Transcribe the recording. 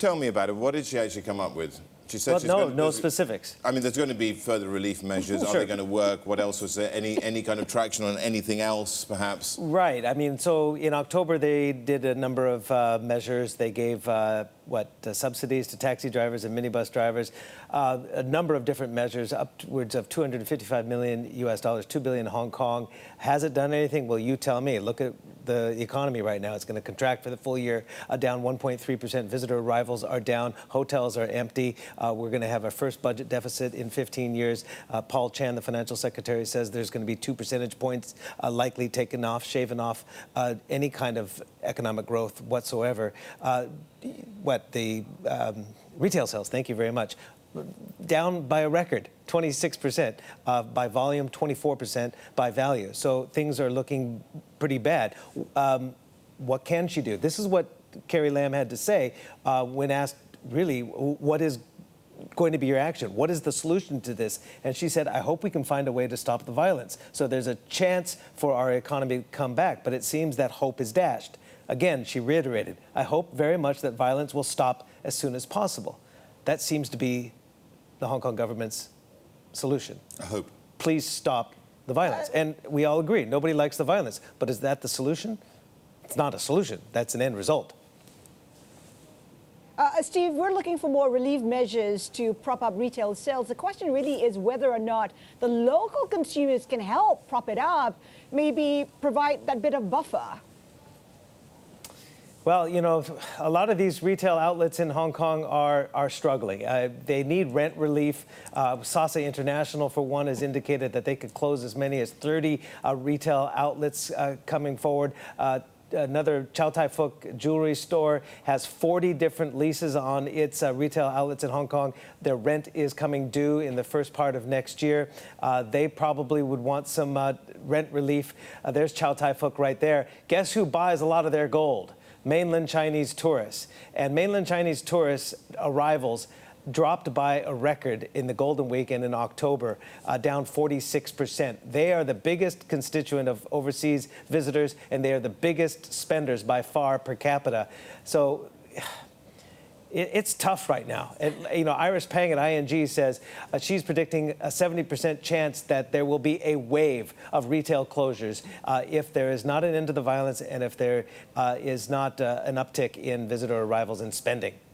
Tell me about it. What did she actually come up with? She said no specifics. I mean, there's going to be further relief measures. Sure. Are they going to work? What else was there? Any kind of traction on anything else, perhaps? Right. I mean, so in October, they did a number of measures. They gave, subsidies to taxi drivers and minibus drivers, a number of different measures, upwards of $255 million US, $2 billion in Hong Kong. Has it done anything? Well, you tell me. Look at the economy right now. It's going to contract for the full year, down 1.3%. Visitor arrivals are down. Hotels are empty. We're going to have our first budget deficit in 15 years. Paul Chan, the financial secretary, says there's going to be 2 percentage points likely shaven off any kind of economic growth whatsoever. The retail sales, thank you very much, down by a record, 26%, by volume, 24% by value. So things are looking pretty bad. What can she do? This is what Carrie Lam had to say when asked, really, what is going to be your action? What is the solution to this? And she said, I hope we can find a way to stop the violence. So there's a chance for our economy to come back, but it seems that hope is dashed. Again, she reiterated, I hope very much that violence will stop as soon as possible. That seems to be the Hong Kong government's solution. I hope. Please stop the violence. And we all agree, nobody likes the violence. But is that the solution? It's not a solution. That's an end result. Steve, we're looking for more relief measures to prop up retail sales. The question really is whether or not the local consumers can help prop it up, maybe provide that bit of buffer. Well, you know, a lot of these retail outlets in Hong Kong are struggling. They need rent relief. Sasa International, for one, has indicated that they could close as many as 30 retail outlets coming forward. Another Chow Tai Fook jewelry store has 40 different leases on its retail outlets in Hong Kong. Their rent is coming due in the first part of next year. They probably would want some rent relief. There's Chow Tai Fook right there. Guess who buys a lot of their gold? Mainland Chinese tourists. And mainland Chinese tourists arrivals dropped by a record in the Golden Weekend in October, down 46%. They are the biggest constituent of overseas visitors, and they are the biggest spenders by far per capita. So it's tough right now. And, you know, Iris Pang at ING says she's predicting a 70% chance that there will be a wave of retail closures if there is not an end to the violence and if there is not an uptick in visitor arrivals and spending.